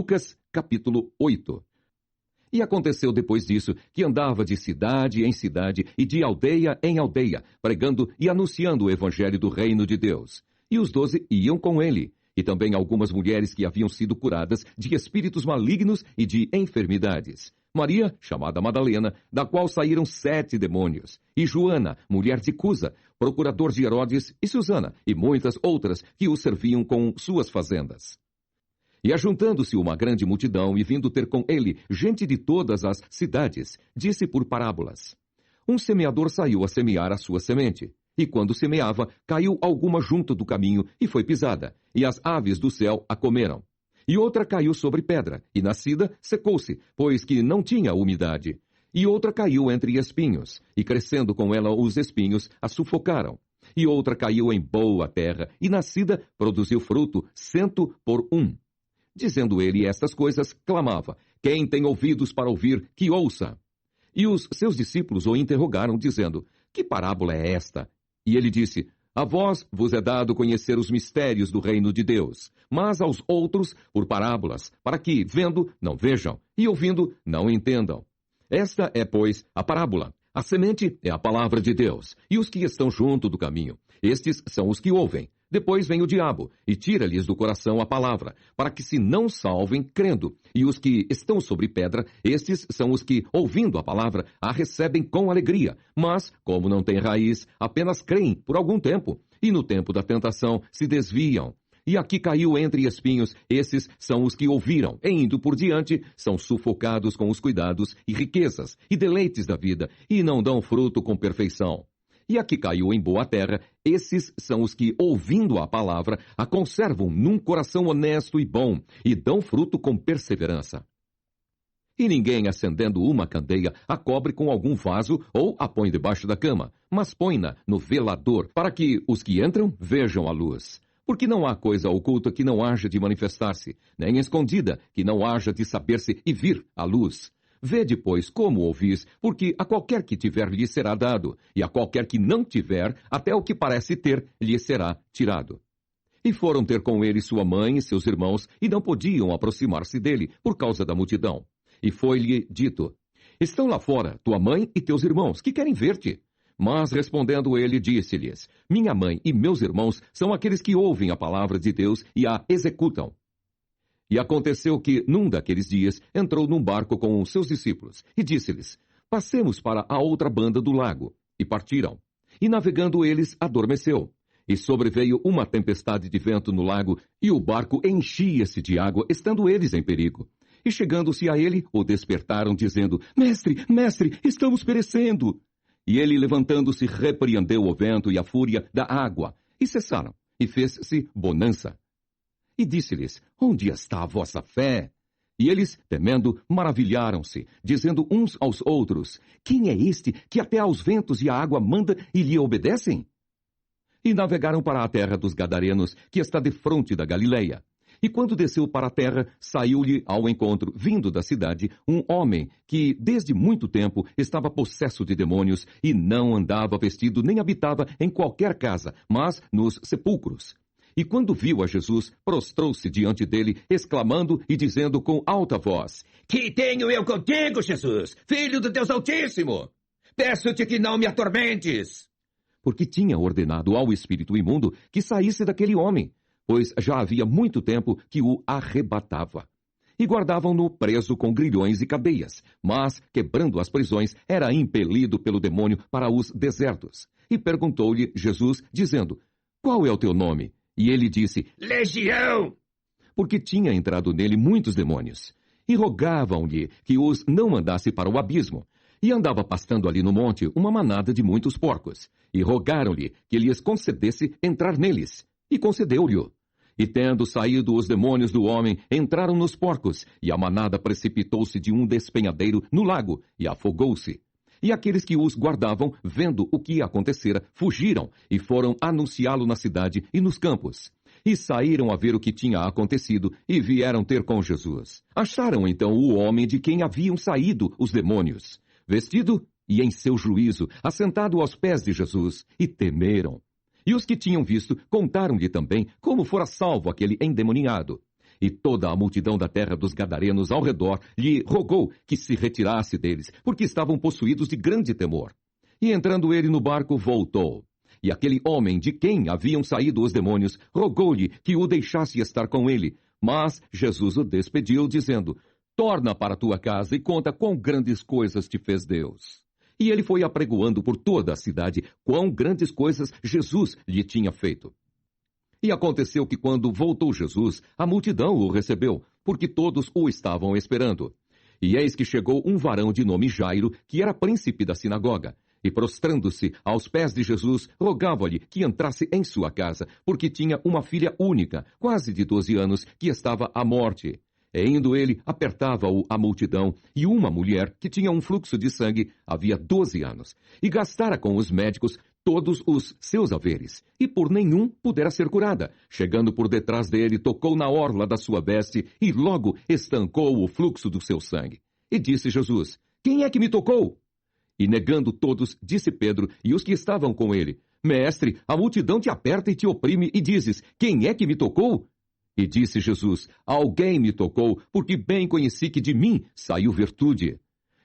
Lucas, capítulo 8. E aconteceu depois disso que andava de cidade em cidade e de aldeia em aldeia, pregando e anunciando o evangelho do reino de Deus. E os 12 iam com ele, e também algumas mulheres que haviam sido curadas de espíritos malignos e de enfermidades. Maria, chamada Madalena, da qual saíram 7 demônios, e Joana, mulher de Cusa, procurador de Herodes, e Susana, e muitas outras que o serviam com suas fazendas. E ajuntando-se uma grande multidão e vindo ter com ele gente de todas as cidades, disse por parábolas: Um semeador saiu a semear a sua semente. E quando semeava, caiu alguma junto do caminho e foi pisada, e as aves do céu a comeram. E outra caiu sobre pedra, e nascida secou-se, pois que não tinha umidade. E outra caiu entre espinhos, e crescendo com ela os espinhos a sufocaram. E outra caiu em boa terra, e nascida produziu fruto 100 por 1. Dizendo ele estas coisas, clamava: Quem tem ouvidos para ouvir, que ouça. E os seus discípulos o interrogaram, dizendo: Que parábola é esta? E ele disse: A vós vos é dado conhecer os mistérios do reino de Deus, mas aos outros por parábolas, para que, vendo, não vejam, e ouvindo, não entendam. Esta é, pois, a parábola. A semente é a palavra de Deus, e os que estão junto do caminho, estes são os que ouvem. Depois vem o diabo, e tira-lhes do coração a palavra, para que se não salvem crendo. E os que estão sobre pedra, estes são os que, ouvindo a palavra, a recebem com alegria. Mas, como não têm raiz, apenas creem por algum tempo, e no tempo da tentação se desviam. E aqui caiu entre espinhos, esses são os que ouviram, e indo por diante, são sufocados com os cuidados e riquezas e deleites da vida, e não dão fruto com perfeição. E aqui caiu em boa terra, esses são os que, ouvindo a palavra, a conservam num coração honesto e bom, e dão fruto com perseverança. E ninguém, acendendo uma candeia, a cobre com algum vaso ou a põe debaixo da cama, mas põe-na no velador, para que os que entram vejam a luz. Porque não há coisa oculta que não haja de manifestar-se, nem escondida que não haja de saber-se e vir à luz. Vede, pois, como ouvis, porque a qualquer que tiver lhe será dado, e a qualquer que não tiver, até o que parece ter lhe será tirado. E foram ter com ele sua mãe e seus irmãos, e não podiam aproximar-se dele, por causa da multidão. E foi-lhe dito: Estão lá fora tua mãe e teus irmãos, que querem ver-te. Mas, respondendo ele, disse-lhes: Minha mãe e meus irmãos são aqueles que ouvem a palavra de Deus e a executam. E aconteceu que, num daqueles dias, entrou num barco com os seus discípulos, e disse-lhes: Passemos para a outra banda do lago. E partiram. E navegando eles, adormeceu. E sobreveio uma tempestade de vento no lago, e o barco enchia-se de água, estando eles em perigo. E chegando-se a ele, o despertaram, dizendo: Mestre, mestre, estamos perecendo. E ele, levantando-se, repreendeu o vento e a fúria da água, e cessaram, e fez-se bonança. E disse-lhes: Onde está a vossa fé? E eles, temendo, maravilharam-se, dizendo uns aos outros: Quem é este que até aos ventos e à água manda e lhe obedecem? E navegaram para a terra dos Gadarenos, que está defronte da Galileia. E quando desceu para a terra, saiu-lhe ao encontro, vindo da cidade, um homem que, desde muito tempo, estava possesso de demônios, e não andava vestido nem habitava em qualquer casa, mas nos sepulcros. E quando viu a Jesus, prostrou-se diante dele, exclamando e dizendo com alta voz: Que tenho eu contigo, Jesus, filho do Deus Altíssimo? Peço-te que não me atormentes. Porque tinha ordenado ao espírito imundo que saísse daquele homem, pois já havia muito tempo que o arrebatava. E guardavam-no preso com grilhões e cadeias, mas, quebrando as prisões, era impelido pelo demônio para os desertos. E perguntou-lhe Jesus, dizendo: Qual é o teu nome? E ele disse: Legião! Porque tinha entrado nele muitos demônios. E rogavam-lhe que os não mandasse para o abismo. E andava pastando ali no monte uma manada de muitos porcos. E rogaram-lhe que lhes concedesse entrar neles. E concedeu-lhe. E tendo saído os demônios do homem, entraram nos porcos. E a manada precipitou-se de um despenhadeiro no lago, e afogou-se. E aqueles que os guardavam, vendo o que acontecera, fugiram e foram anunciá-lo na cidade e nos campos. E saíram a ver o que tinha acontecido e vieram ter com Jesus. Acharam então o homem de quem haviam saído os demônios, vestido e em seu juízo, assentado aos pés de Jesus, e temeram. E os que tinham visto contaram-lhe também como fora salvo aquele endemoniado. E toda a multidão da terra dos Gadarenos ao redor lhe rogou que se retirasse deles, porque estavam possuídos de grande temor. E entrando ele no barco, voltou. E aquele homem de quem haviam saído os demônios rogou-lhe que o deixasse estar com ele. Mas Jesus o despediu, dizendo: torna para tua casa e conta quão grandes coisas te fez Deus. E ele foi apregoando por toda a cidade quão grandes coisas Jesus lhe tinha feito. E aconteceu que quando voltou Jesus, a multidão o recebeu, porque todos o estavam esperando. E eis que chegou um varão de nome Jairo, que era príncipe da sinagoga. E prostrando-se aos pés de Jesus, rogava-lhe que entrasse em sua casa, porque tinha uma filha única, quase de 12 anos, que estava à morte. E indo ele, apertava-o a multidão, e uma mulher, que tinha um fluxo de sangue, havia 12 anos, e gastara com os médicos todos os seus haveres, e por nenhum pudera ser curada. Chegando por detrás dele, tocou na orla da sua veste, e logo estancou o fluxo do seu sangue. E disse Jesus: quem é que me tocou? E negando todos, disse Pedro e os que estavam com ele: mestre, a multidão te aperta e te oprime, e dizes: quem é que me tocou? E disse Jesus: alguém me tocou, porque bem conheci que de mim saiu virtude.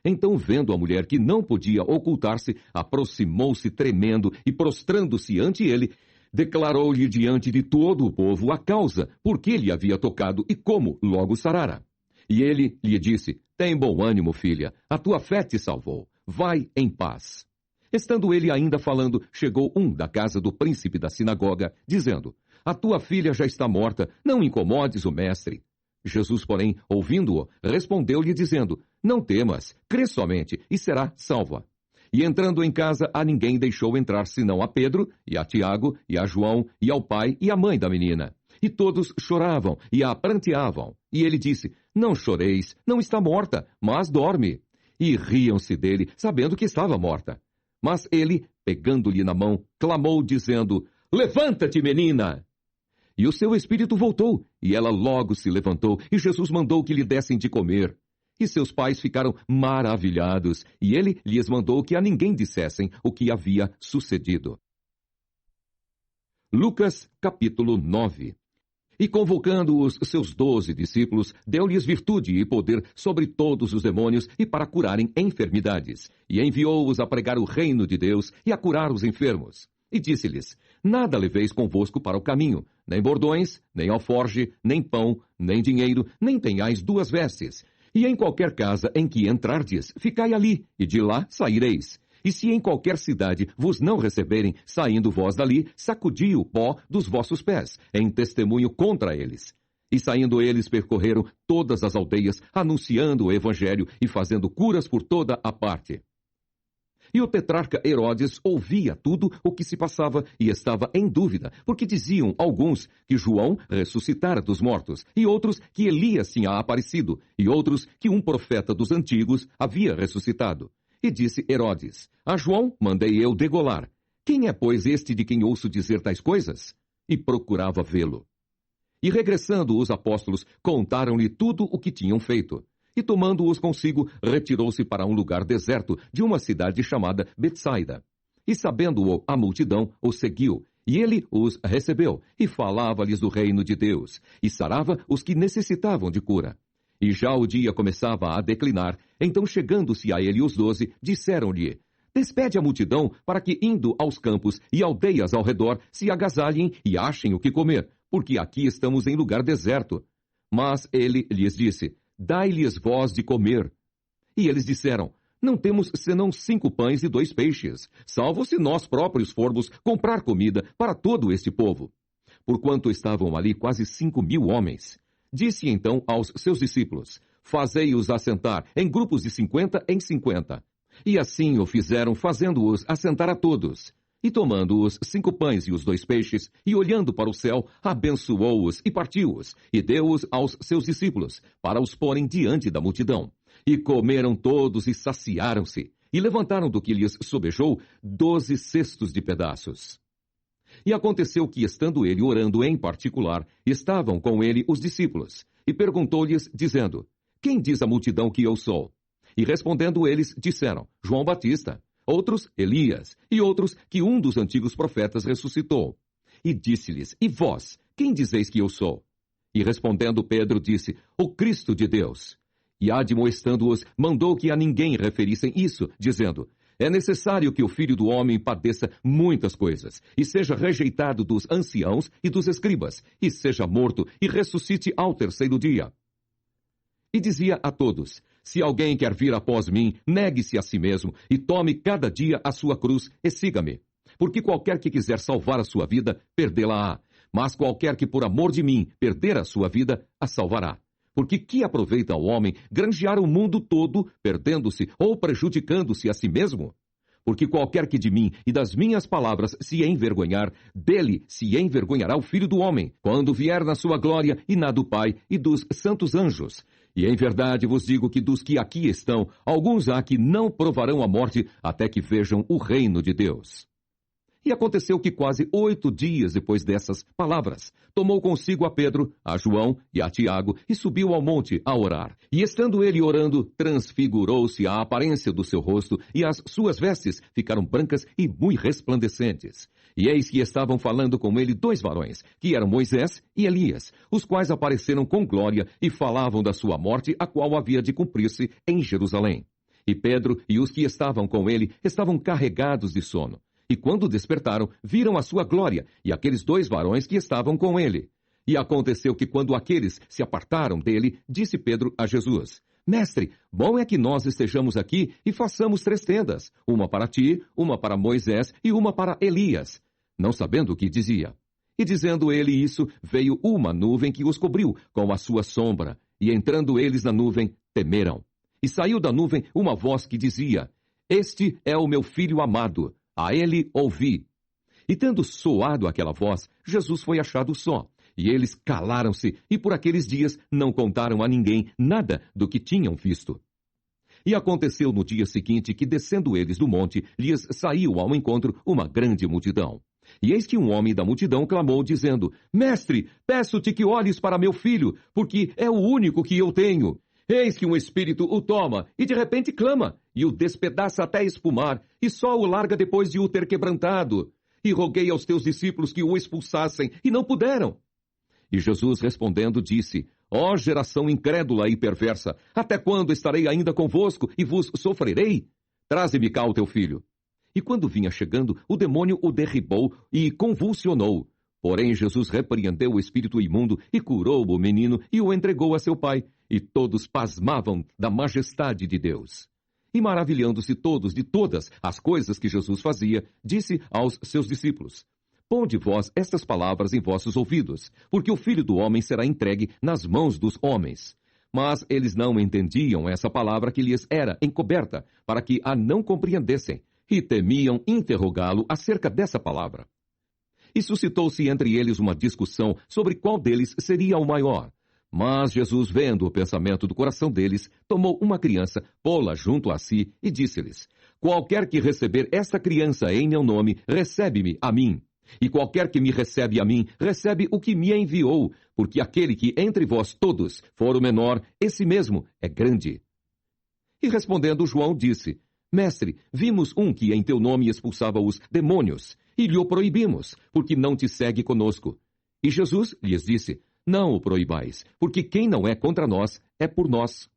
Então, vendo a mulher que não podia ocultar-se, aproximou-se tremendo e, prostrando-se ante ele, declarou-lhe diante de todo o povo a causa por que lhe havia tocado e como logo sarara. E ele lhe disse: tem bom ânimo, filha, a tua fé te salvou. Vai em paz. Estando ele ainda falando, chegou um da casa do príncipe da sinagoga, dizendo: a tua filha já está morta, não incomodes o mestre. Jesus, porém, ouvindo-o, respondeu-lhe dizendo: não temas, crê somente, e será salva. E entrando em casa, a ninguém deixou entrar senão a Pedro, e a Tiago, e a João, e ao pai e à mãe da menina. E todos choravam e a pranteavam. E ele disse: não choreis, não está morta, mas dorme. E riam-se dele, sabendo que estava morta. Mas ele, pegando-lhe na mão, clamou, dizendo: levanta-te, menina! E o seu espírito voltou, e ela logo se levantou, e Jesus mandou que lhe dessem de comer. E seus pais ficaram maravilhados, e ele lhes mandou que a ninguém dissessem o que havia sucedido. Lucas, capítulo 9. E convocando os seus 12 discípulos, deu-lhes virtude e poder sobre todos os demônios e para curarem enfermidades. E enviou-os a pregar o reino de Deus e a curar os enfermos. E disse-lhes: nada leveis convosco para o caminho, nem bordões, nem alforge, nem pão, nem dinheiro, nem tenhais 2 vestes. E em qualquer casa em que entrardes, ficai ali, e de lá saireis. E se em qualquer cidade vos não receberem, saindo vós dali, sacudi o pó dos vossos pés, em testemunho contra eles. E saindo eles, percorreram todas as aldeias, anunciando o evangelho e fazendo curas por toda a parte. E o tetrarca Herodes ouvia tudo o que se passava e estava em dúvida, porque diziam alguns que João ressuscitara dos mortos, e outros que Elias tinha aparecido, e outros que um profeta dos antigos havia ressuscitado. E disse Herodes: a João mandei eu degolar. Quem é, pois, este de quem ouço dizer tais coisas? E procurava vê-lo. E regressando os apóstolos, contaram-lhe tudo o que tinham feito. E tomando-os consigo, retirou-se para um lugar deserto de uma cidade chamada Betsaida. E sabendo-o a multidão, o seguiu, e ele os recebeu, e falava-lhes do reino de Deus, e sarava os que necessitavam de cura. E já o dia começava a declinar, então chegando-se a ele os 12, disseram-lhe: despede a multidão para que, indo aos campos e aldeias ao redor, se agasalhem e achem o que comer, porque aqui estamos em lugar deserto. Mas ele lhes disse: dai-lhes vós de comer. E eles disseram: não temos senão 5 pães e 2 peixes, salvo se nós próprios formos comprar comida para todo este povo. Porquanto estavam ali quase 5.000 homens. Disse então aos seus discípulos: fazei-os assentar em grupos de 50 em 50. E assim o fizeram, fazendo-os assentar a todos. E tomando os 5 pães e os 2 peixes, e olhando para o céu, abençoou-os e partiu-os, e deu-os aos seus discípulos, para os porem diante da multidão. E comeram todos e saciaram-se, e levantaram do que lhes sobejou 12 cestos de pedaços. E aconteceu que, estando ele orando em particular, estavam com ele os discípulos, e perguntou-lhes, dizendo: quem diz a multidão que eu sou? E respondendo eles, disseram: João Batista. Outros, Elias, e outros, que um dos antigos profetas ressuscitou. E disse-lhes: e vós, quem dizeis que eu sou? E respondendo Pedro, disse: O Cristo de Deus. E admoestando-os, mandou que a ninguém referissem isso, dizendo: É necessário que o Filho do Homem padeça muitas coisas, e seja rejeitado dos anciãos e dos escribas, e seja morto, e ressuscite ao terceiro dia. E dizia a todos: Se alguém quer vir após mim, negue-se a si mesmo, e tome cada dia a sua cruz, e siga-me. Porque qualquer que quiser salvar a sua vida, perdê-la-á. Mas qualquer que por amor de mim perder a sua vida, a salvará. Porque que aproveita ao homem granjear o mundo todo, perdendo-se ou prejudicando-se a si mesmo? Porque qualquer que de mim e das minhas palavras se envergonhar, dele se envergonhará o Filho do Homem, quando vier na sua glória e na do Pai e dos santos anjos. E em verdade vos digo que dos que aqui estão, alguns há que não provarão a morte até que vejam o reino de Deus. E aconteceu que quase 8 dias depois dessas palavras, tomou consigo a Pedro, a João e a Tiago, e subiu ao monte a orar. E estando ele orando, transfigurou-se a aparência do seu rosto, e as suas vestes ficaram brancas e muito resplandecentes. E eis que estavam falando com ele 2 varões, que eram Moisés e Elias, os quais apareceram com glória e falavam da sua morte, a qual havia de cumprir-se em Jerusalém. E Pedro e os que estavam com ele estavam carregados de sono. E quando despertaram, viram a sua glória, e aqueles 2 varões que estavam com ele. E aconteceu que quando aqueles se apartaram dele, disse Pedro a Jesus: Mestre, bom é que nós estejamos aqui e façamos 3 tendas, uma para ti, uma para Moisés e uma para Elias, não sabendo o que dizia. E dizendo ele isso, veio uma nuvem que os cobriu com a sua sombra, e entrando eles na nuvem, temeram. E saiu da nuvem uma voz que dizia: Este é o meu filho amado, a ele ouvi. E tendo soado aquela voz, Jesus foi achado só. E eles calaram-se, e por aqueles dias não contaram a ninguém nada do que tinham visto. E aconteceu no dia seguinte que, descendo eles do monte, lhes saiu ao encontro uma grande multidão. E eis que um homem da multidão clamou, dizendo: Mestre, peço-te que olhes para meu filho, porque é o único que eu tenho. Eis que um espírito o toma, e de repente clama, e o despedaça até espumar, e só o larga depois de o ter quebrantado. E roguei aos teus discípulos que o expulsassem, e não puderam. E Jesus respondendo disse: Ó geração incrédula e perversa, até quando estarei ainda convosco e vos sofrerei? Traze-me cá o teu filho. E quando vinha chegando, o demônio o derribou e convulsionou. Porém Jesus repreendeu o espírito imundo e curou o menino e o entregou a seu pai. E todos pasmavam da majestade de Deus. E maravilhando-se todos de todas as coisas que Jesus fazia, disse aos seus discípulos: Ponde vós estas palavras em vossos ouvidos, porque o Filho do Homem será entregue nas mãos dos homens. Mas eles não entendiam essa palavra que lhes era encoberta, para que a não compreendessem, e temiam interrogá-lo acerca dessa palavra. E suscitou-se entre eles uma discussão sobre qual deles seria o maior. Mas Jesus, vendo o pensamento do coração deles, tomou uma criança, pô-la junto a si e disse-lhes: Qualquer que receber esta criança em meu nome, recebe-me a mim. E qualquer que me recebe a mim, recebe o que me enviou, porque aquele que entre vós todos for o menor, esse mesmo é grande. E respondendo João disse: Mestre, vimos um que em teu nome expulsava os demônios, e lhe o proibimos, porque não te segue conosco. E Jesus lhes disse: Não o proibais, porque quem não é contra nós, é por nós.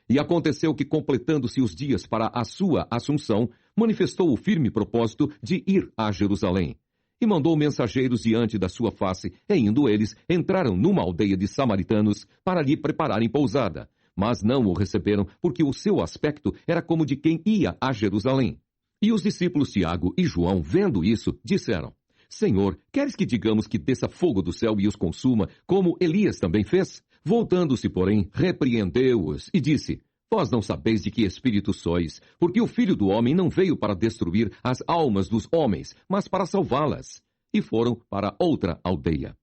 E aconteceu que, completando-se os dias para a sua assunção, manifestou o firme propósito de ir a Jerusalém. E mandou mensageiros diante da sua face, e indo eles, entraram numa aldeia de samaritanos para lhe prepararem pousada. Mas não o receberam, porque o seu aspecto era como de quem ia a Jerusalém. E os discípulos Tiago e João, vendo isso, disseram: Senhor, queres que digamos que desça fogo do céu e os consuma, como Elias também fez? Voltando-se, porém, repreendeu-os e disse: Vós não sabeis de que espírito sois, porque o Filho do Homem não veio para destruir as almas dos homens, mas para salvá-las. E foram para outra aldeia.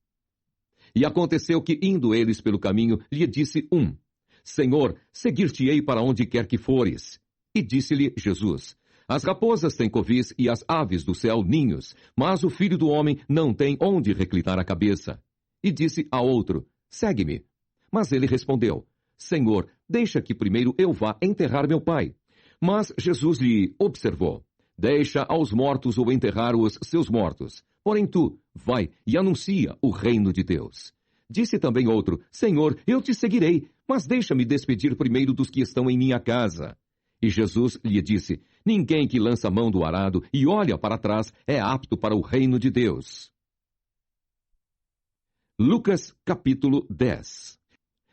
E aconteceu que, indo eles pelo caminho, lhe disse um: Senhor, seguir-te-ei para onde quer que fores. E disse-lhe Jesus: As raposas têm covis e as aves do céu ninhos, mas o Filho do Homem não tem onde reclinar a cabeça. E disse a outro: Segue-me. Mas ele respondeu: Senhor, deixa que primeiro eu vá enterrar meu pai. Mas Jesus lhe observou: Deixa aos mortos ou enterrar os seus mortos. Porém tu, vai e anuncia o reino de Deus. Disse também outro: Senhor, eu te seguirei, mas deixa-me despedir primeiro dos que estão em minha casa. E Jesus lhe disse: Ninguém que lança a mão do arado e olha para trás é apto para o reino de Deus. Lucas capítulo 10.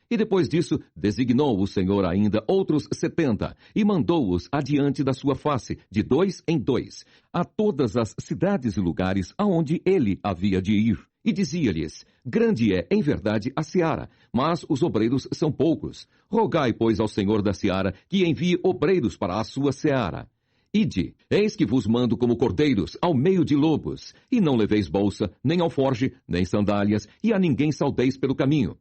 E depois disso, designou o Senhor ainda outros 70, e mandou-os adiante da sua face, de 2 em 2, a todas as cidades e lugares aonde ele havia de ir. E dizia-lhes: Grande é, em verdade, a seara, mas os obreiros são poucos. Rogai, pois, ao Senhor da seara, que envie obreiros para a sua seara. Ide, eis que vos mando como cordeiros ao meio de lobos, e não leveis bolsa, nem alforge, nem sandálias, e a ninguém saudeis pelo caminho.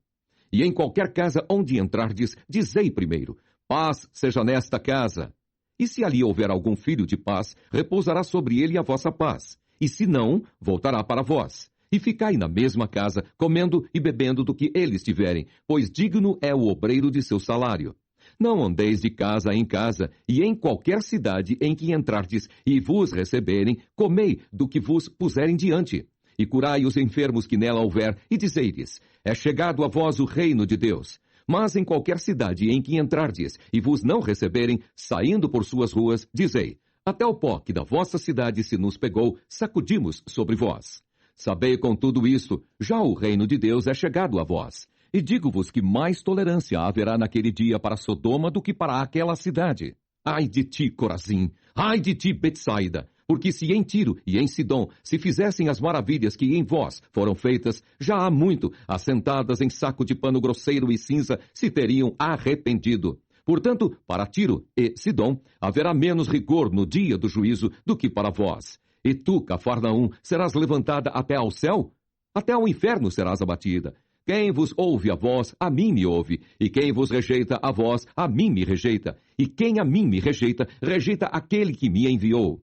E em qualquer casa onde entrardes, dizei primeiro: Paz seja nesta casa. E se ali houver algum filho de paz, repousará sobre ele a vossa paz. E se não, voltará para vós. E ficai na mesma casa, comendo e bebendo do que eles tiverem, pois digno é o obreiro de seu salário. Não andeis de casa em casa, e em qualquer cidade em que entrardes e vos receberem, comei do que vos puserem diante. E curai os enfermos que nela houver, e dizei-lhes: É chegado a vós o reino de Deus. Mas em qualquer cidade em que entrardes e vos não receberem, saindo por suas ruas, dizei: Até o pó que da vossa cidade se nos pegou, sacudimos sobre vós. Sabei com tudo isto, já o reino de Deus é chegado a vós. E digo-vos que mais tolerância haverá naquele dia para Sodoma do que para aquela cidade. Ai de ti, Corazim! Ai de ti, Betsaida! Porque se em Tiro e em Sidom se fizessem as maravilhas que em vós foram feitas, já há muito, assentadas em saco de pano grosseiro e cinza, se teriam arrependido. Portanto, para Tiro e Sidom, haverá menos rigor no dia do juízo do que para vós. E tu, Cafarnaum, serás levantada até ao céu? Até ao inferno serás abatida. Quem vos ouve a vós, a mim me ouve. E quem vos rejeita a vós, a mim me rejeita. E quem a mim me rejeita, rejeita aquele que me enviou.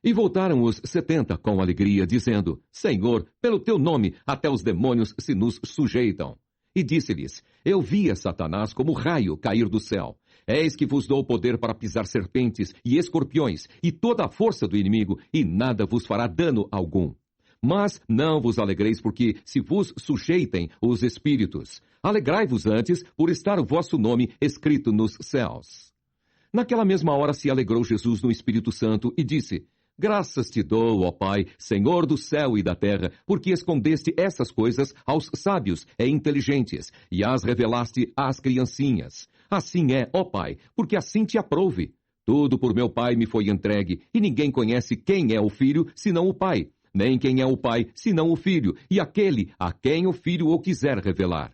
E voltaram os 70 com alegria, dizendo: Senhor, pelo teu nome, até os demônios se nos sujeitam. E disse-lhes: Eu via Satanás como raio cair do céu. Eis que vos dou poder para pisar serpentes e escorpiões, e toda a força do inimigo, e nada vos fará dano algum. Mas não vos alegreis porque se vos sujeitem os espíritos. Alegrai-vos antes por estar o vosso nome escrito nos céus. Naquela mesma hora se alegrou Jesus no Espírito Santo e disse: Graças te dou, ó Pai, Senhor do céu e da terra, porque escondeste essas coisas aos sábios e inteligentes, e as revelaste às criancinhas. Assim é, ó Pai, porque assim te aprouve. Tudo por meu Pai me foi entregue, e ninguém conhece quem é o Filho, senão o Pai, nem quem é o Pai, senão o Filho, e aquele a quem o Filho o quiser revelar.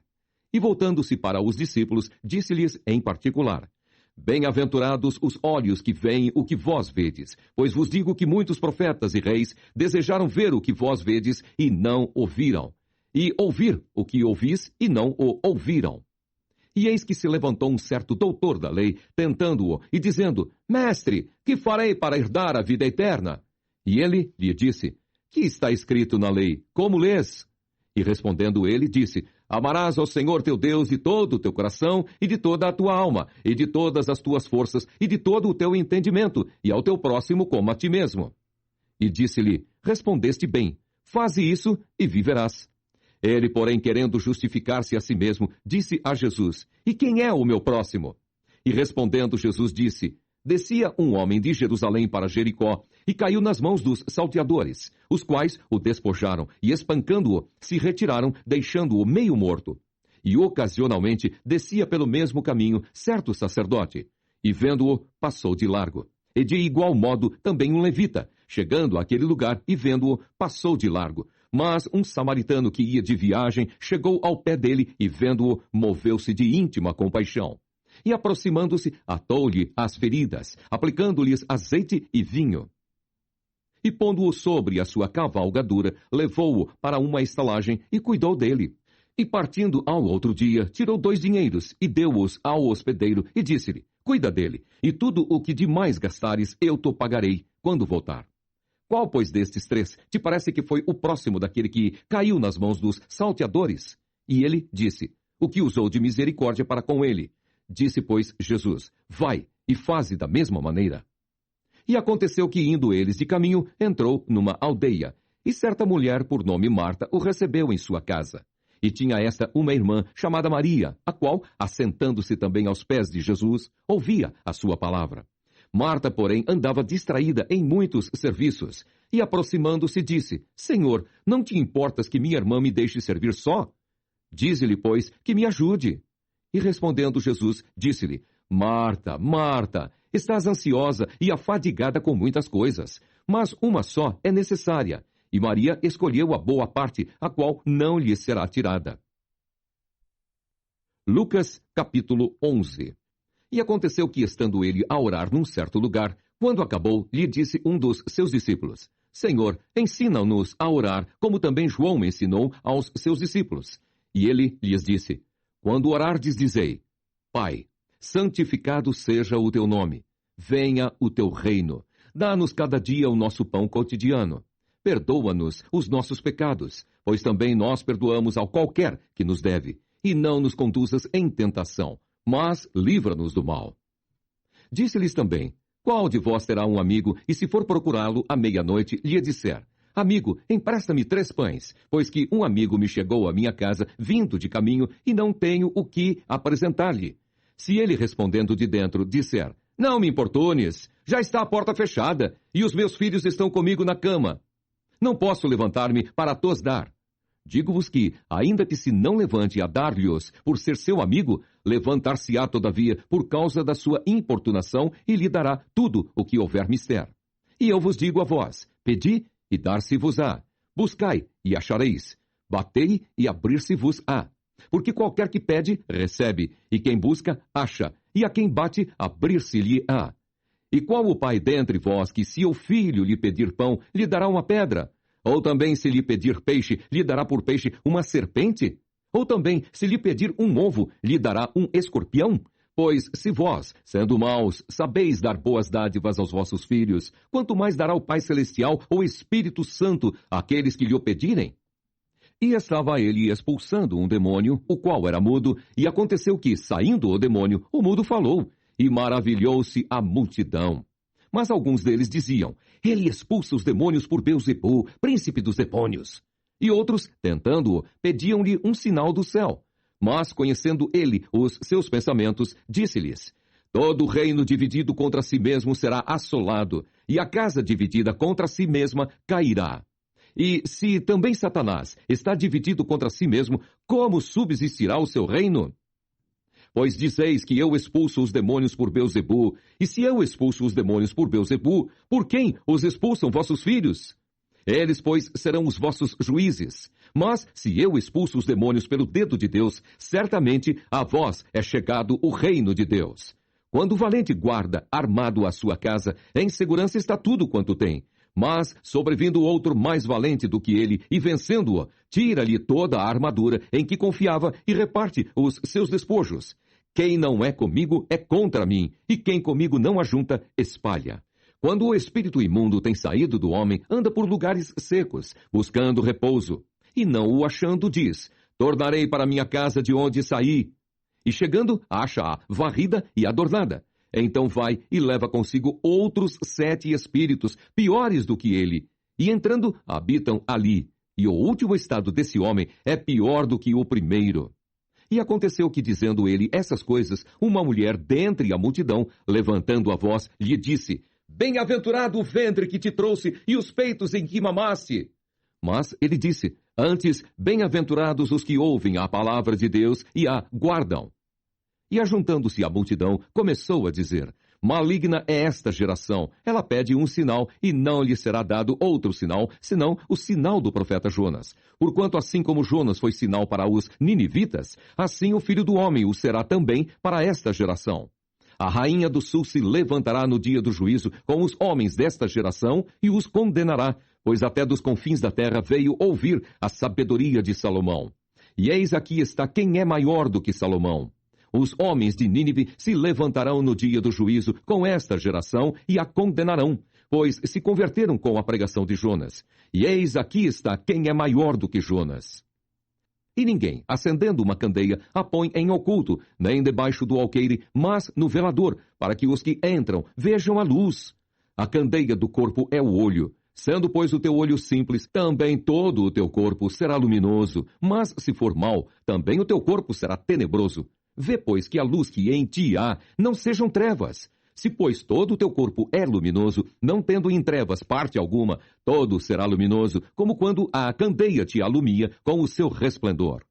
E voltando-se para os discípulos, disse-lhes em particular: Bem-aventurados os olhos que veem o que vós vedes, pois vos digo que muitos profetas e reis desejaram ver o que vós vedes e não o viram, e ouvir o que ouvis e não o ouviram. E eis que se levantou um certo doutor da lei, tentando-o e dizendo: Mestre, que farei para herdar a vida eterna? E ele lhe disse: Que está escrito na lei? Como lês? E respondendo ele, disse: Amarás ao Senhor teu Deus de todo o teu coração, e de toda a tua alma, e de todas as tuas forças, e de todo o teu entendimento, e ao teu próximo como a ti mesmo. E disse-lhe: Respondeste bem, faze isso e viverás. Ele, porém, querendo justificar-se a si mesmo, disse a Jesus: E quem é o meu próximo? E respondendo Jesus disse: Descia um homem de Jerusalém para Jericó, e caiu nas mãos dos salteadores, os quais o despojaram, e espancando-o, se retiraram, deixando-o meio morto. E ocasionalmente descia pelo mesmo caminho certo sacerdote, e vendo-o, passou de largo. E de igual modo também um levita, chegando àquele lugar e vendo-o, passou de largo. Mas um samaritano que ia de viagem chegou ao pé dele e, vendo-o, moveu-se de íntima compaixão. E aproximando-se, atou-lhe as feridas, aplicando-lhes azeite e vinho. E pondo-o sobre a sua cavalgadura, levou-o para uma estalagem e cuidou dele. E partindo ao outro dia, tirou 2 dinheiros e deu-os ao hospedeiro e disse-lhe: Cuida dele, e tudo o que demais gastares eu te pagarei quando voltar. Qual, pois, destes 3 te parece que foi o próximo daquele que caiu nas mãos dos salteadores? E ele disse: O que usou de misericórdia para com ele. Disse, pois, Jesus: Vai e faze da mesma maneira. E aconteceu que, indo eles de caminho, entrou numa aldeia, e certa mulher, por nome Marta, o recebeu em sua casa. E tinha esta uma irmã, chamada Maria, a qual, assentando-se também aos pés de Jesus, ouvia a sua palavra. Marta, porém, andava distraída em muitos serviços, e aproximando-se disse, Senhor, não te importas que minha irmã me deixe servir só? Dize-lhe, pois, que me ajude. E respondendo Jesus, disse-lhe, Marta, Marta, estás ansiosa e afadigada com muitas coisas, mas uma só é necessária. E Maria escolheu a boa parte, a qual não lhe será tirada. Lucas, capítulo 11. E aconteceu que, estando ele a orar num certo lugar, quando acabou, lhe disse um dos seus discípulos, Senhor, ensina-nos a orar, como também João ensinou aos seus discípulos. E ele lhes disse, quando orardes, dizei, Pai, santificado seja o teu nome, venha o teu reino, dá-nos cada dia o nosso pão cotidiano. Perdoa-nos os nossos pecados, pois também nós perdoamos ao qualquer que nos deve, e não nos conduzas em tentação, mas livra-nos do mal. Disse-lhes também, qual de vós terá um amigo, e se for procurá-lo à meia-noite, lhe disser, Amigo, empresta-me 3 pães, pois que um amigo me chegou à minha casa, vindo de caminho, e não tenho o que apresentar-lhe. Se ele respondendo de dentro disser, Não me importunes, já está a porta fechada, e os meus filhos estão comigo na cama. Não posso levantar-me para tos dar. Digo-vos que, ainda que se não levante a dar-lhes por ser seu amigo, levantar-se-á todavia por causa da sua importunação e lhe dará tudo o que houver mister. E eu vos digo a vós, pedi e dar-se-vos-á, buscai e achareis, batei e abrir-se-vos-á. Porque qualquer que pede, recebe, e quem busca, acha, e a quem bate, abrir-se-lhe-á. E qual o pai dentre vós que, se o filho lhe pedir pão, lhe dará uma pedra? Ou também, se lhe pedir peixe, lhe dará por peixe uma serpente? Ou também, se lhe pedir um ovo, lhe dará um escorpião? Pois, se vós, sendo maus, sabeis dar boas dádivas aos vossos filhos, quanto mais dará o Pai Celestial ou Espírito Santo àqueles que lhe o pedirem? E estava ele expulsando um demônio, o qual era mudo, e aconteceu que, saindo o demônio, o mudo falou, e maravilhou-se a multidão. Mas alguns deles diziam, ele expulsa os demônios por Beelzebul, príncipe dos demônios. E outros, tentando-o, pediam-lhe um sinal do céu. Mas, conhecendo ele os seus pensamentos, disse-lhes, todo reino dividido contra si mesmo será assolado, e a casa dividida contra si mesma cairá. E se também Satanás está dividido contra si mesmo, como subsistirá o seu reino? Pois dizeis que eu expulso os demônios por Beelzebul, e se eu expulso os demônios por Beelzebul, por quem os expulsam vossos filhos? Eles, pois, serão os vossos juízes. Mas, se eu expulso os demônios pelo dedo de Deus, certamente a vós é chegado o reino de Deus. Quando o valente guarda, armado a sua casa, em segurança está tudo quanto tem. Mas, sobrevindo outro mais valente do que ele, e vencendo-o, tira-lhe toda a armadura em que confiava e reparte os seus despojos. Quem não é comigo é contra mim, e quem comigo não ajunta, espalha. Quando o espírito imundo tem saído do homem, anda por lugares secos, buscando repouso. E não o achando, diz, tornarei para minha casa de onde saí. E chegando, acha-a varrida e adornada. Então vai e leva consigo outros 7 espíritos, piores do que ele. E entrando, habitam ali. E o último estado desse homem é pior do que o primeiro. E aconteceu que, dizendo ele essas coisas, uma mulher dentre a multidão, levantando a voz, lhe disse, bem-aventurado o ventre que te trouxe e os peitos em que mamaste. Mas ele disse, antes, bem-aventurados os que ouvem a palavra de Deus e a guardam. E ajuntando-se a multidão, começou a dizer, maligna é esta geração, ela pede um sinal, e não lhe será dado outro sinal, senão o sinal do profeta Jonas. Porquanto assim como Jonas foi sinal para os ninivitas, assim o Filho do Homem o será também para esta geração. A rainha do sul se levantará no dia do juízo com os homens desta geração e os condenará, pois até dos confins da terra veio ouvir a sabedoria de Salomão. E eis aqui está quem é maior do que Salomão. Os homens de Nínive se levantarão no dia do juízo com esta geração e a condenarão, pois se converteram com a pregação de Jonas. E eis aqui está quem é maior do que Jonas. E ninguém, acendendo uma candeia, a põe em oculto, nem debaixo do alqueire, mas no velador, para que os que entram vejam a luz. A candeia do corpo é o olho. Sendo, pois, o teu olho simples, também todo o teu corpo será luminoso. Mas, se for mau, também o teu corpo será tenebroso. Vê, pois, que a luz que em ti há não sejam trevas. Se, pois, todo o teu corpo é luminoso, não tendo em trevas parte alguma, todo será luminoso, como quando a candeia te alumia com o seu resplendor.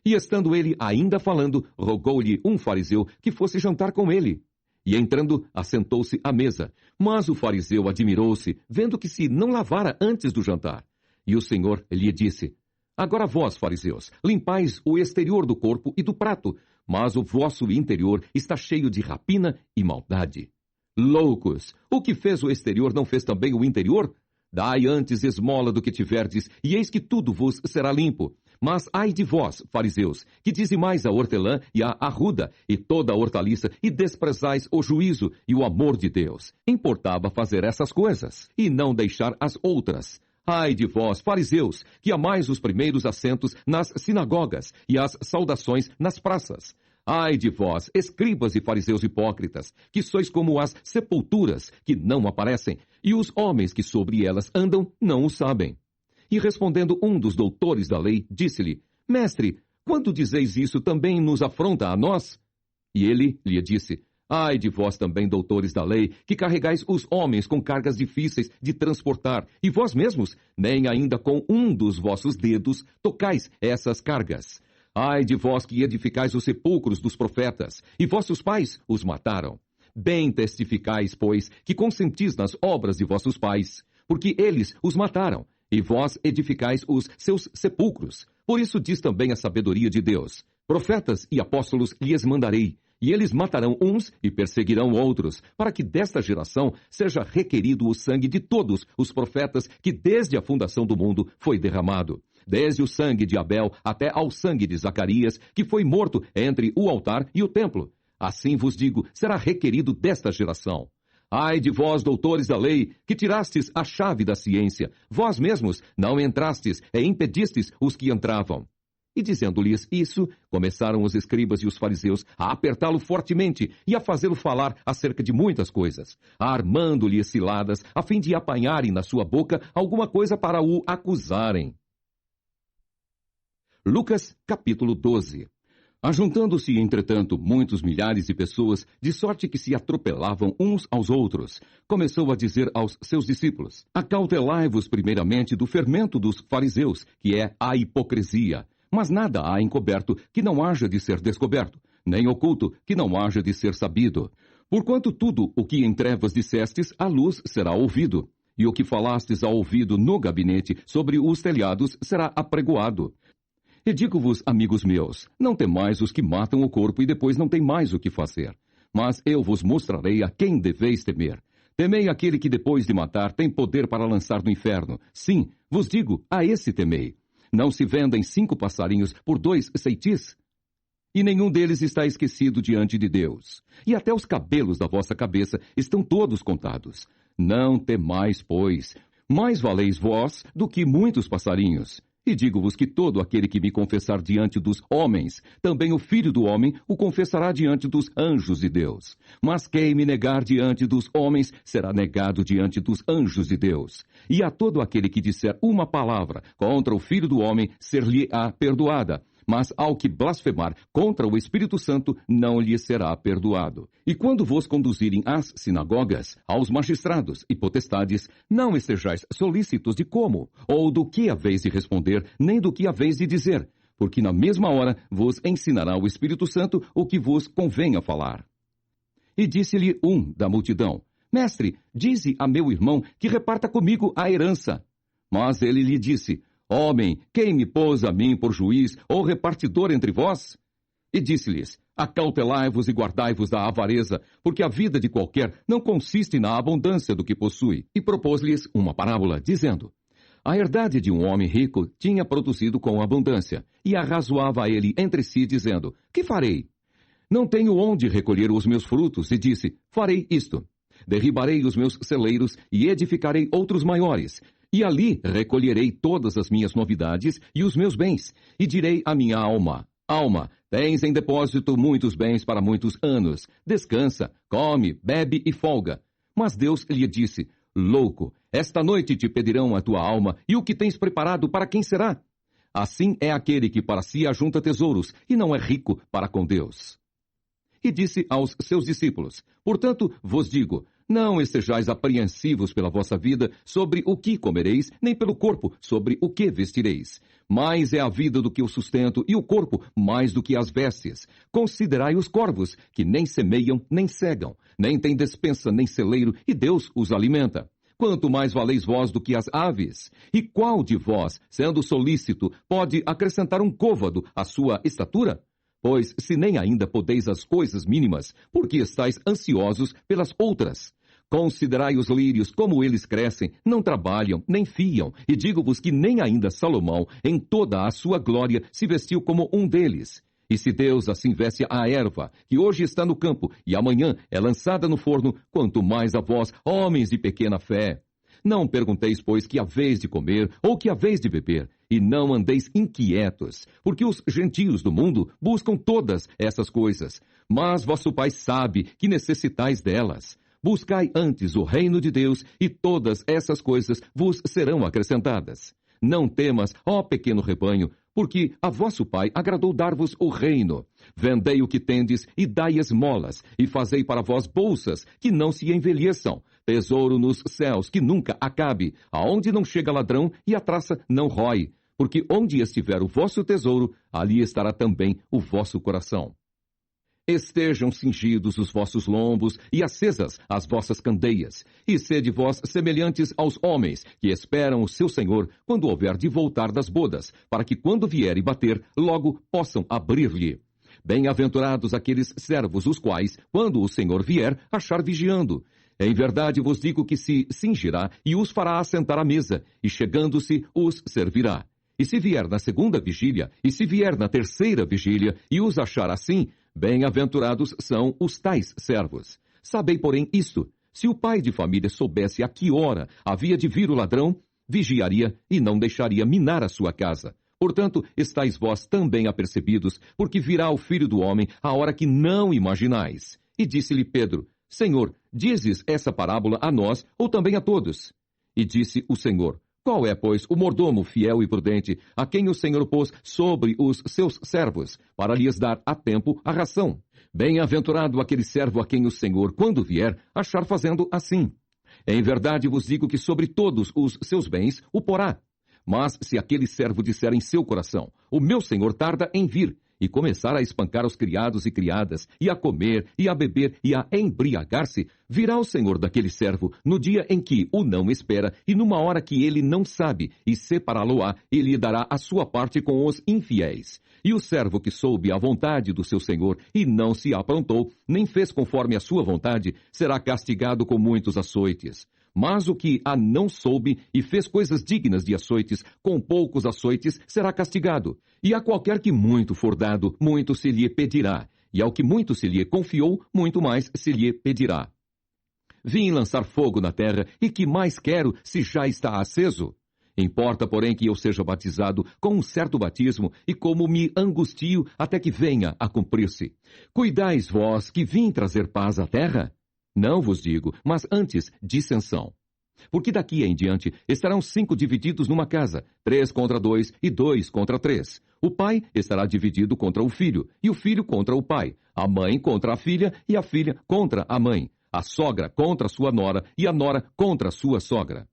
E estando ele ainda falando, rogou-lhe um fariseu que fosse jantar com ele. E entrando, assentou-se à mesa. Mas o fariseu admirou-se, vendo que se não lavara antes do jantar. E o Senhor lhe disse: Agora vós, fariseus, limpais o exterior do corpo e do prato, mas o vosso interior está cheio de rapina e maldade. Loucos! O que fez o exterior não fez também o interior? Dai antes esmola do que tiverdes, e eis que tudo vos será limpo. Mas ai de vós, fariseus, que dizimais a hortelã e a arruda, e toda a hortaliça, e desprezais o juízo e o amor de Deus. Importava fazer essas coisas, e não deixar as outras. Ai de vós, fariseus, que amais os primeiros assentos nas sinagogas, e as saudações nas praças. Ai de vós, escribas e fariseus hipócritas, que sois como as sepulturas, que não aparecem, e os homens que sobre elas andam não o sabem. E respondendo um dos doutores da lei, disse-lhe: Mestre, quando dizeis isso, também nos afronta a nós? E ele lhe disse: Ai de vós também, doutores da lei, que carregais os homens com cargas difíceis de transportar, e vós mesmos, nem ainda com um dos vossos dedos, tocais essas cargas. Ai de vós que edificais os sepulcros dos profetas, e vossos pais os mataram. Bem testificais, pois, que consentis nas obras de vossos pais, porque eles os mataram, e vós edificais os seus sepulcros. Por isso diz também a sabedoria de Deus: Profetas e apóstolos lhes mandarei, e eles matarão uns e perseguirão outros, para que desta geração seja requerido o sangue de todos os profetas que desde a fundação do mundo foi derramado, desde o sangue de Abel até ao sangue de Zacarias, que foi morto entre o altar e o templo. Assim vos digo, será requerido desta geração. Ai de vós, doutores da lei, que tirastes a chave da ciência, vós mesmos não entrastes e impedistes os que entravam. E dizendo-lhes isso, começaram os escribas e os fariseus a apertá-lo fortemente e a fazê-lo falar acerca de muitas coisas, armando-lhe ciladas, a fim de apanharem na sua boca alguma coisa para o acusarem. Lucas, capítulo 12. Ajuntando-se, entretanto, muitos milhares de pessoas, de sorte que se atropelavam uns aos outros, começou a dizer aos seus discípulos: Acautelai-vos primeiramente do fermento dos fariseus, que é a hipocrisia. Mas nada há encoberto que não haja de ser descoberto, nem oculto que não haja de ser sabido. Porquanto tudo o que em trevas dissestes, à luz será ouvido, e o que falastes ao ouvido no gabinete sobre os telhados será apregoado. E digo-vos, amigos meus, não temais os que matam o corpo e depois não têm mais o que fazer. Mas eu vos mostrarei a quem deveis temer. Temei aquele que depois de matar tem poder para lançar no inferno. Sim, vos digo, a esse temei. Não se vendem 5 passarinhos por 2 ceitis? E nenhum deles está esquecido diante de Deus. E até os cabelos da vossa cabeça estão todos contados. Não temais, pois, mais valeis vós do que muitos passarinhos. E digo-vos que todo aquele que me confessar diante dos homens, também o Filho do Homem o confessará diante dos anjos de Deus. Mas quem me negar diante dos homens, será negado diante dos anjos de Deus. E a todo aquele que disser uma palavra contra o Filho do Homem, ser-lhe-á perdoada. Mas ao que blasfemar contra o Espírito Santo, não lhe será perdoado. E quando vos conduzirem às sinagogas, aos magistrados e potestades, não estejais solícitos de como, ou do que haveis de responder, nem do que haveis de dizer, porque na mesma hora vos ensinará o Espírito Santo o que vos convenha falar. E disse-lhe um da multidão: Mestre, dize a meu irmão que reparta comigo a herança. Mas ele lhe disse: Homem, quem me pôs a mim por juiz ou repartidor entre vós? E disse-lhes: Acautelai-vos e guardai-vos da avareza, porque a vida de qualquer não consiste na abundância do que possui. E propôs-lhes uma parábola, dizendo: A herdade de um homem rico tinha produzido com abundância, e arrazoava ele entre si, dizendo: Que farei? Não tenho onde recolher os meus frutos, e disse: Farei isto: derribarei os meus celeiros e edificarei outros maiores, e ali recolherei todas as minhas novidades e os meus bens, e direi à minha alma: Alma, tens em depósito muitos bens para muitos anos. Descansa, come, bebe e folga. Mas Deus lhe disse: louco, esta noite te pedirão a tua alma, e o que tens preparado para quem será? Assim é aquele que para si ajunta tesouros, e não é rico para com Deus. E disse aos seus discípulos: portanto, vos digo, não estejais apreensivos pela vossa vida sobre o que comereis, nem pelo corpo sobre o que vestireis. Mais é a vida do que o sustento, e o corpo mais do que as vestes. Considerai os corvos, que nem semeiam, nem cegam, nem têm despensa, nem celeiro, e Deus os alimenta. Quanto mais valeis vós do que as aves? E qual de vós, sendo solícito, pode acrescentar um côvado à sua estatura? Pois, se nem ainda podeis as coisas mínimas, por que estáis ansiosos pelas outras? Considerai os lírios, como eles crescem, não trabalham, nem fiam, e digo-vos que nem ainda Salomão, em toda a sua glória, se vestiu como um deles. E se Deus assim veste a erva, que hoje está no campo, e amanhã é lançada no forno, quanto mais a vós, homens de pequena fé. Não pergunteis, pois, que haveis de comer, ou que haveis de beber, e não andeis inquietos, porque os gentios do mundo buscam todas essas coisas, mas vosso Pai sabe que necessitais delas. Buscai antes o reino de Deus, e todas essas coisas vos serão acrescentadas. Não temas, ó pequeno rebanho, porque a vosso Pai agradou dar-vos o reino. Vendei o que tendes e dai esmolas, e fazei para vós bolsas que não se envelheçam, tesouro nos céus que nunca acabe, aonde não chega ladrão e a traça não rói. Porque onde estiver o vosso tesouro, ali estará também o vosso coração. Estejam cingidos os vossos lombos e acesas as vossas candeias, e sede vós semelhantes aos homens que esperam o seu Senhor quando houver de voltar das bodas, para que quando vier e bater, logo possam abrir-lhe. Bem-aventurados aqueles servos, os quais, quando o Senhor vier, achar vigiando. Em verdade vos digo que se cingirá e os fará assentar à mesa, e chegando-se os servirá. E se vier na segunda vigília, e se vier na terceira vigília, e os achar assim, bem-aventurados são os tais servos. Sabei, porém, isto: se o pai de família soubesse a que hora havia de vir o ladrão, vigiaria e não deixaria minar a sua casa. Portanto, estáis vós também apercebidos, porque virá o Filho do Homem a hora que não imaginais. E disse-lhe Pedro: Senhor, dizes essa parábola a nós ou também a todos? E disse o Senhor: qual é, pois, o mordomo fiel e prudente, a quem o Senhor pôs sobre os seus servos, para lhes dar a tempo a ração? Bem-aventurado aquele servo a quem o Senhor, quando vier, achar fazendo assim. Em verdade vos digo que sobre todos os seus bens o porá. Mas se aquele servo disser em seu coração: o meu Senhor tarda em vir, e começar a espancar os criados e criadas, e a comer, e a beber, e a embriagar-se, virá o senhor daquele servo no dia em que o não espera, e numa hora que ele não sabe, e separá-lo-á, e lhe dará a sua parte com os infiéis. E o servo que soube a vontade do seu senhor, e não se aprontou, nem fez conforme a sua vontade, será castigado com muitos açoites. Mas o que a não soube e fez coisas dignas de açoites, com poucos açoites será castigado. E a qualquer que muito for dado, muito se lhe pedirá. E ao que muito se lhe confiou, muito mais se lhe pedirá. Vim lançar fogo na terra, e que mais quero se já está aceso? Importa, porém, que eu seja batizado com um certo batismo, e como me angustio até que venha a cumprir-se. Cuidais vós que vim trazer paz à terra? Não vos digo, mas antes dissensão. Porque daqui em diante estarão 5 divididos numa casa, 3 contra 2 e 2 contra 3. O pai estará dividido contra o filho, e o filho contra o pai, a mãe contra a filha, e a filha contra a mãe, a sogra contra sua nora, e a nora contra sua sogra.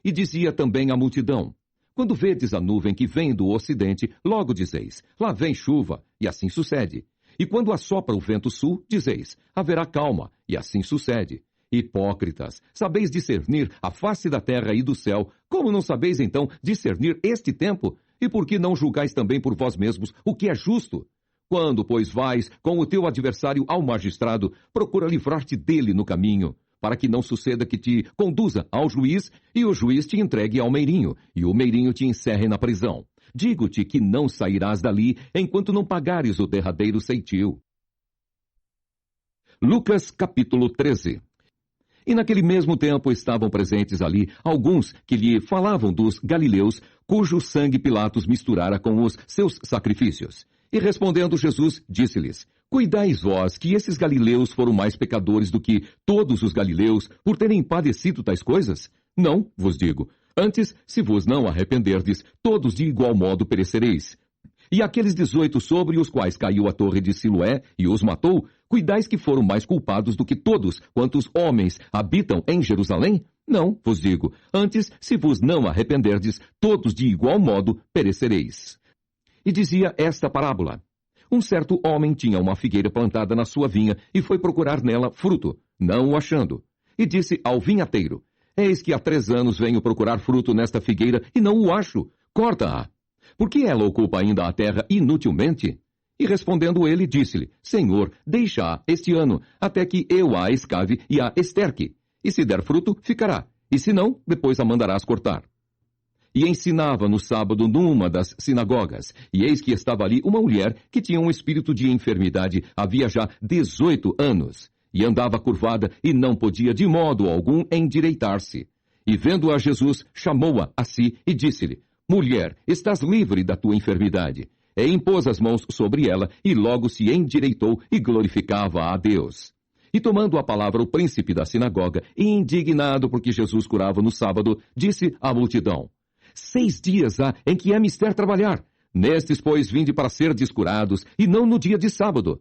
E dizia também à multidão: quando vedes a nuvem que vem do ocidente, logo dizeis: lá vem chuva, e assim sucede. E quando assopra o vento sul, dizeis: haverá calma, e assim sucede. Hipócritas, sabeis discernir a face da terra e do céu, como não sabeis então discernir este tempo? E por que não julgais também por vós mesmos o que é justo? Quando, pois, vais com o teu adversário ao magistrado, procura livrar-te dele no caminho, para que não suceda que te conduza ao juiz, e o juiz te entregue ao meirinho, e o meirinho te encerre na prisão. Digo-te que não sairás dali enquanto não pagares o derradeiro ceitil. Lucas capítulo 13. E naquele mesmo tempo estavam presentes ali alguns que lhe falavam dos galileus, cujo sangue Pilatos misturara com os seus sacrifícios. E respondendo Jesus, disse-lhes: Cuidais vós que esses galileus foram mais pecadores do que todos os galileus por terem padecido tais coisas? Não, vos digo. Antes, se vos não arrependerdes, todos de igual modo perecereis. E aqueles 18 sobre os quais caiu a torre de Siloé e os matou, cuidais que foram mais culpados do que todos quantos homens habitam em Jerusalém? Não, vos digo. Antes, se vos não arrependerdes, todos de igual modo perecereis. E dizia esta parábola. Um certo homem tinha uma figueira plantada na sua vinha e foi procurar nela fruto, não o achando. E disse ao vinhateiro, eis que há 3 anos venho procurar fruto nesta figueira e não o acho. Corta-a. Por que ela ocupa ainda a terra inutilmente? E respondendo ele, disse-lhe, Senhor, deixa-a este ano, até que eu a escave e a esterque. E se der fruto, ficará. E se não, depois a mandarás cortar. E ensinava no sábado numa das sinagogas. E eis que estava ali uma mulher que tinha um espírito de enfermidade havia já 18 anos. E andava curvada e não podia de modo algum endireitar-se. E vendo-a Jesus, chamou-a a si e disse-lhe, Mulher, estás livre da tua enfermidade. E impôs as mãos sobre ela, e logo se endireitou e glorificava a Deus. E tomando a palavra o príncipe da sinagoga, indignado porque Jesus curava no sábado, disse à multidão, 6 dias há em que é mister trabalhar. Nestes, pois, vinde para serdes curados, e não no dia de sábado.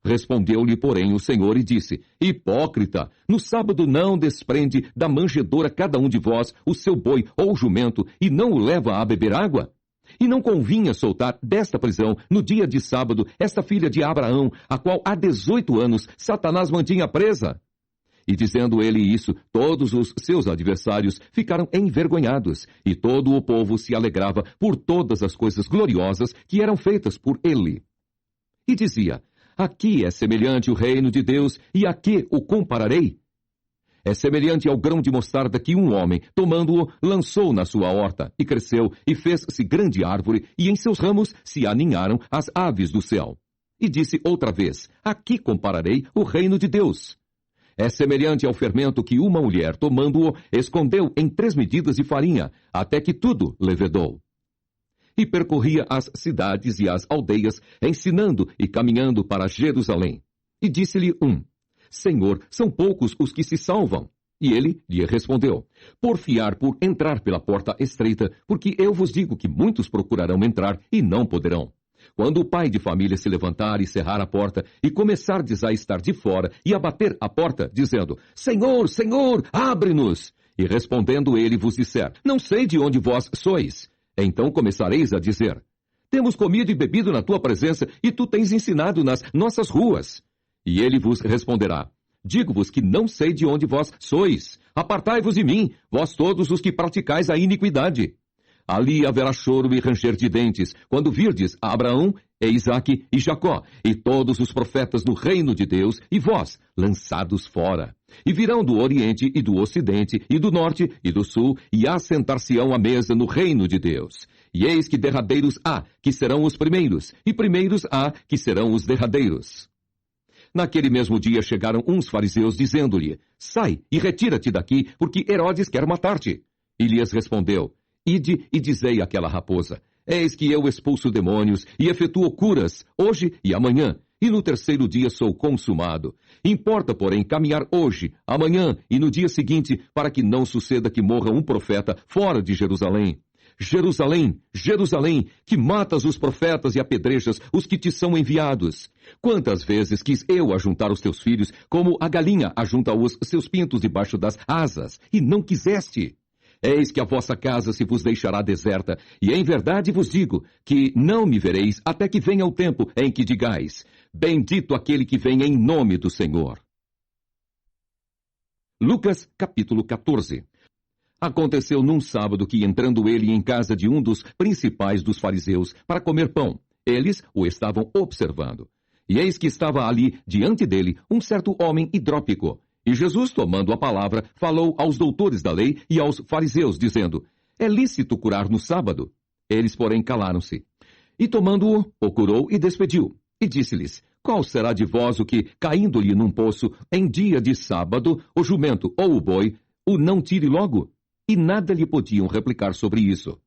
Respondeu-lhe, porém, o Senhor e disse, Hipócrita, no sábado não desprende da manjedoura cada um de vós o seu boi ou jumento, e não o leva a beber água? E não convinha soltar desta prisão, no dia de sábado, esta filha de Abraão, a qual há 18 anos Satanás mantinha presa? E dizendo ele isso, todos os seus adversários ficaram envergonhados, e todo o povo se alegrava por todas as coisas gloriosas que eram feitas por ele. E dizia, aqui é semelhante o reino de Deus, e a que o compararei? É semelhante ao grão de mostarda que um homem, tomando-o, lançou na sua horta, e cresceu, e fez-se grande árvore, e em seus ramos se aninharam as aves do céu. E disse outra vez, a que compararei o reino de Deus? É semelhante ao fermento que uma mulher, tomando-o, escondeu em 3 medidas de farinha, até que tudo levedou. E percorria as cidades e as aldeias, ensinando e caminhando para Jerusalém. E disse-lhe um, Senhor, são poucos os que se salvam. E ele lhe respondeu, porfiar por entrar pela porta estreita, porque eu vos digo que muitos procurarão entrar e não poderão. Quando o pai de família se levantar e cerrar a porta, e começardes a estar de fora, e a bater a porta, dizendo, Senhor, Senhor, abre-nos! E respondendo ele vos disser, não sei de onde vós sois. Então começareis a dizer, temos comido e bebido na tua presença, e tu tens ensinado nas nossas ruas. E ele vos responderá, digo-vos que não sei de onde vós sois. Apartai-vos de mim, vós todos os que praticais a iniquidade. Ali haverá choro e ranger de dentes, quando virdes a Abraão, e Isaque e Jacó, e todos os profetas do reino de Deus, e vós, lançados fora. E virão do Oriente e do Ocidente, e do Norte e do Sul, e assentar-se-ão à mesa no reino de Deus. E eis que derradeiros há, que serão os primeiros, e primeiros há, que serão os derradeiros. Naquele mesmo dia chegaram uns fariseus, dizendo-lhe, sai e retira-te daqui, porque Herodes quer matar-te. E lhes respondeu, ide e dizei àquela raposa, eis que eu expulso demônios e efetuo curas, hoje e amanhã, e no 3º dia sou consumado. Importa, porém, caminhar hoje, amanhã e no dia seguinte, para que não suceda que morra um profeta fora de Jerusalém. Jerusalém, Jerusalém, que matas os profetas e apedrejas os que te são enviados. Quantas vezes quis eu ajuntar os teus filhos, como a galinha ajunta os seus pintos debaixo das asas, e não quiseste? Eis que a vossa casa se vos deixará deserta, e em verdade vos digo que não me vereis até que venha o tempo em que digais, bendito aquele que vem em nome do Senhor. Lucas, capítulo 14. Aconteceu num sábado que, entrando ele em casa de um dos principais dos fariseus para comer pão, eles o estavam observando. E eis que estava ali, diante dele, um certo homem hidrópico. E Jesus, tomando a palavra, falou aos doutores da lei e aos fariseus, dizendo, é lícito curar no sábado? Eles, porém, calaram-se. E tomando-o, o curou e despediu. E disse-lhes, qual será de vós o que, caindo-lhe num poço, em dia de sábado, o jumento ou o boi, o não tire logo? E nada lhe podiam replicar sobre isso.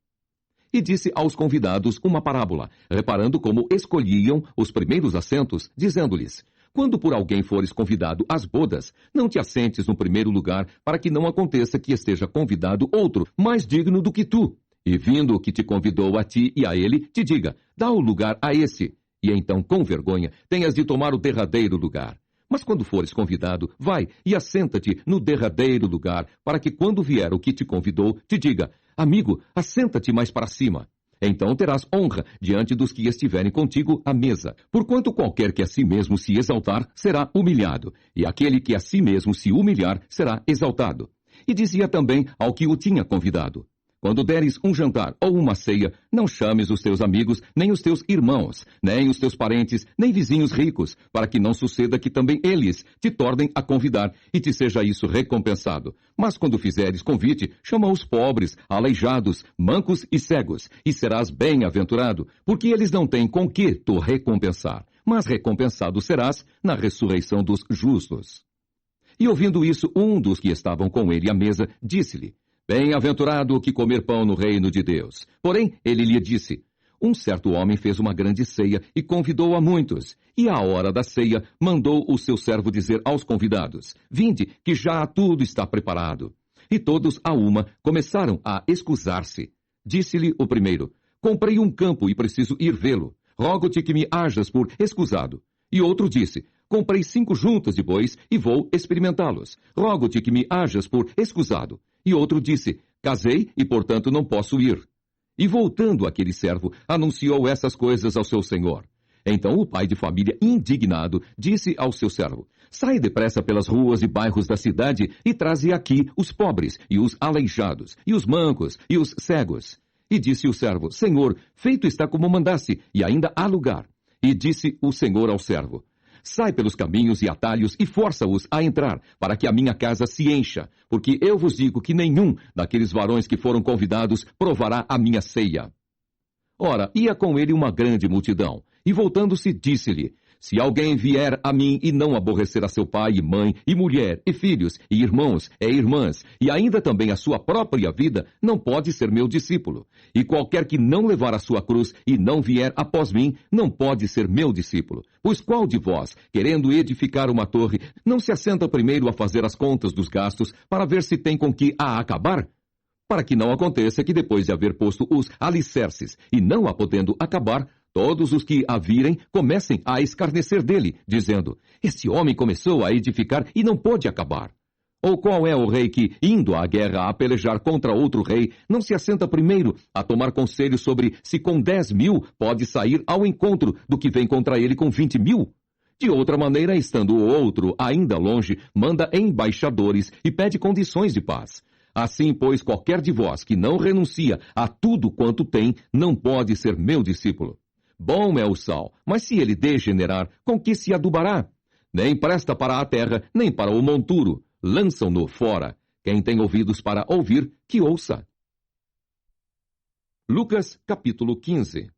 E disse aos convidados uma parábola, reparando como escolhiam os primeiros assentos, dizendo-lhes: quando por alguém fores convidado às bodas, não te assentes no primeiro lugar, para que não aconteça que esteja convidado outro, mais digno do que tu. E vindo o que te convidou a ti e a ele, te diga: dá o lugar a esse. E então, com vergonha, tenhas de tomar o derradeiro lugar. Mas quando fores convidado, vai e assenta-te no derradeiro lugar, para que quando vier o que te convidou, te diga: amigo, assenta-te mais para cima. Então terás honra diante dos que estiverem contigo à mesa. Porquanto qualquer que a si mesmo se exaltar, será humilhado, e aquele que a si mesmo se humilhar, será exaltado. E dizia também ao que o tinha convidado: quando deres um jantar ou uma ceia, não chames os teus amigos, nem os teus irmãos, nem os teus parentes, nem vizinhos ricos, para que não suceda que também eles te tornem a convidar, e te seja isso recompensado. Mas quando fizeres convite, chama os pobres, aleijados, mancos e cegos, e serás bem-aventurado, porque eles não têm com que te recompensar, mas recompensado serás na ressurreição dos justos. E ouvindo isso, um dos que estavam com ele à mesa disse-lhe: bem-aventurado o que comer pão no reino de Deus. Porém, ele lhe disse: um certo homem fez uma grande ceia e convidou a muitos. E à hora da ceia, mandou o seu servo dizer aos convidados: vinde, que já tudo está preparado. E todos, a uma, começaram a excusar-se. Disse-lhe o primeiro: comprei um campo e preciso ir vê-lo. Rogo-te que me hajas por escusado. E outro disse: comprei 5 juntas de bois e vou experimentá-los. Rogo-te que me hajas por escusado. E outro disse: casei e, portanto, não posso ir. E voltando aquele servo, anunciou essas coisas ao seu senhor. Então o pai de família, indignado, disse ao seu servo: sai depressa pelas ruas e bairros da cidade e traze aqui os pobres, e os aleijados, e os mancos, e os cegos. E disse o servo: Senhor, feito está como mandasse, e ainda há lugar. E disse o Senhor ao servo: sai pelos caminhos e atalhos e força-os a entrar, para que a minha casa se encha, porque eu vos digo que nenhum daqueles varões que foram convidados provará a minha ceia. Ora, ia com ele uma grande multidão, e voltando-se, disse-lhe: se alguém vier a mim e não aborrecer a seu pai e mãe, e mulher, e filhos, e irmãos, e irmãs, e ainda também a sua própria vida, não pode ser meu discípulo. E qualquer que não levar a sua cruz e não vier após mim, não pode ser meu discípulo. Pois qual de vós, querendo edificar uma torre, não se assenta primeiro a fazer as contas dos gastos, para ver se tem com que a acabar? Para que não aconteça que depois de haver posto os alicerces, e não a podendo acabar, todos os que a virem comecem a escarnecer dele, dizendo: este homem começou a edificar e não pôde acabar. Ou qual é o rei que, indo à guerra a pelejar contra outro rei, não se assenta primeiro a tomar conselho sobre se com 10.000 pode sair ao encontro do que vem contra ele com 20.000? De outra maneira, estando o outro ainda longe, manda embaixadores e pede condições de paz. Assim, pois, qualquer de vós que não renuncia a tudo quanto tem, não pode ser meu discípulo. Bom é o sal, mas se ele degenerar, com que se adubará? Nem presta para a terra, nem para o monturo. Lançam-no fora. Quem tem ouvidos para ouvir, que ouça. Lucas, capítulo 15.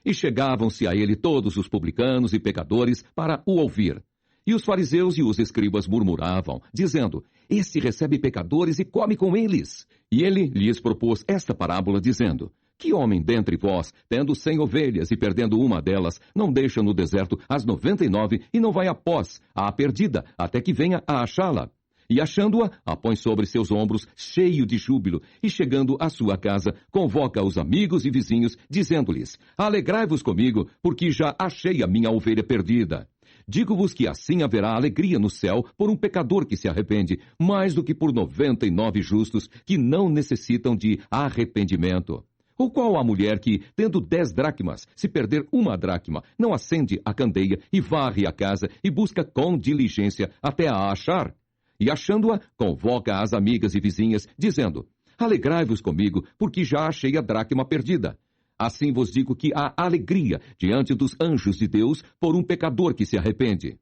E chegavam-se a ele todos os publicanos e pecadores para o ouvir. E os fariseus e os escribas murmuravam, dizendo: este recebe pecadores e come com eles. E ele lhes propôs esta parábola, dizendo: que homem dentre vós, tendo 100 ovelhas e perdendo uma delas, não deixa no deserto as 99 e não vai após a perdida, até que venha a achá-la? E achando-a, a põe sobre seus ombros, cheio de júbilo, e chegando à sua casa, convoca os amigos e vizinhos, dizendo-lhes: alegrai-vos comigo, porque já achei a minha ovelha perdida. Digo-vos que assim haverá alegria no céu por um pecador que se arrepende, mais do que por 99 justos que não necessitam de arrependimento. Ou qual a mulher que, tendo 10 dracmas, se perder uma dracma, não acende a candeia e varre a casa e busca com diligência até a achar? E achando-a, convoca as amigas e vizinhas, dizendo: alegrai-vos comigo, porque já achei a dracma perdida. Assim vos digo que há alegria diante dos anjos de Deus por um pecador que se arrepende.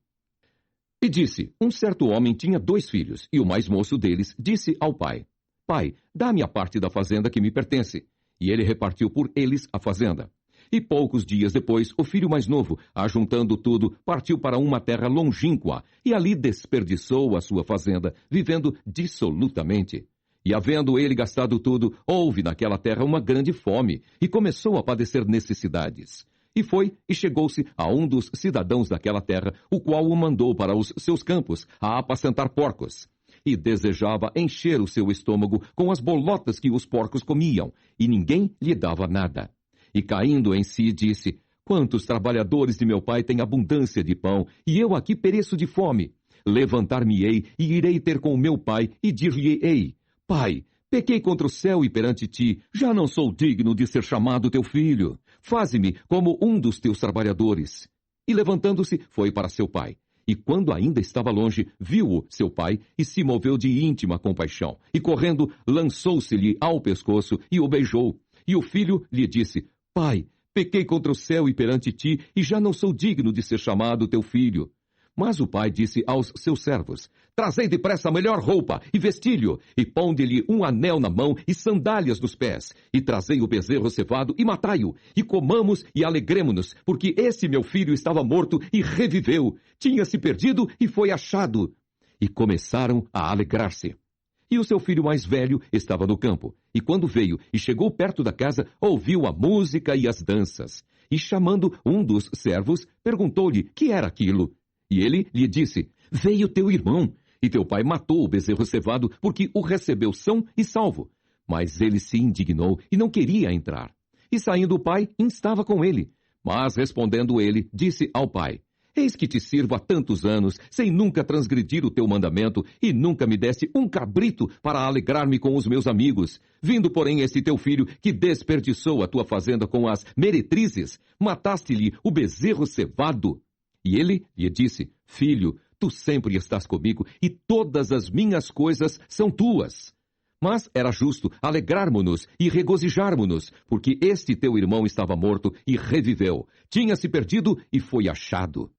E disse: um certo homem tinha 2 filhos, e o mais moço deles disse ao pai: pai, dá-me a parte da fazenda que me pertence. E ele repartiu por eles a fazenda. E poucos dias depois, o filho mais novo, ajuntando tudo, partiu para uma terra longínqua, e ali desperdiçou a sua fazenda, vivendo dissolutamente. E havendo ele gastado tudo, houve naquela terra uma grande fome, e começou a padecer necessidades. E foi, e chegou-se a um dos cidadãos daquela terra, o qual o mandou para os seus campos, a apacentar porcos. E desejava encher o seu estômago com as bolotas que os porcos comiam, e ninguém lhe dava nada. E caindo em si, disse: quantos trabalhadores de meu pai têm abundância de pão, e eu aqui pereço de fome. Levantar-me-ei, e irei ter com o meu pai, e dir-lhe-ei: Pai, pequei contra o céu e perante ti, já não sou digno de ser chamado teu filho. Faze-me como um dos teus trabalhadores. E levantando-se, foi para seu pai. E quando ainda estava longe, viu-o seu pai, e se moveu de íntima compaixão. E correndo, lançou-se-lhe ao pescoço, e o beijou. E o filho lhe disse: Pai, pequei contra o céu e perante ti, e já não sou digno de ser chamado teu filho. Mas o pai disse aos seus servos: Trazei depressa a melhor roupa, e vestilho, e ponde-lhe um anel na mão e sandálias nos pés, e trazei o bezerro cevado e matai-o, e comamos e alegremo-nos, porque esse meu filho estava morto e reviveu, tinha-se perdido e foi achado. E começaram a alegrar-se. E o seu filho mais velho estava no campo, e quando veio e chegou perto da casa, ouviu a música e as danças. E chamando um dos servos, perguntou-lhe que era aquilo. E ele lhe disse: Veio teu irmão, e teu pai matou o bezerro cevado, porque o recebeu são e salvo. Mas ele se indignou e não queria entrar. E saindo o pai, instava com ele. Mas respondendo ele, disse ao pai: Eis que te sirvo há tantos anos, sem nunca transgredir o teu mandamento, e nunca me deste um cabrito para alegrar-me com os meus amigos. Vindo, porém, este teu filho, que desperdiçou a tua fazenda com as meretrizes, mataste-lhe o bezerro cevado. E ele lhe disse: Filho, tu sempre estás comigo, e todas as minhas coisas são tuas. Mas era justo alegrarmo-nos e regozijarmo-nos, porque este teu irmão estava morto e reviveu, tinha-se perdido e foi achado.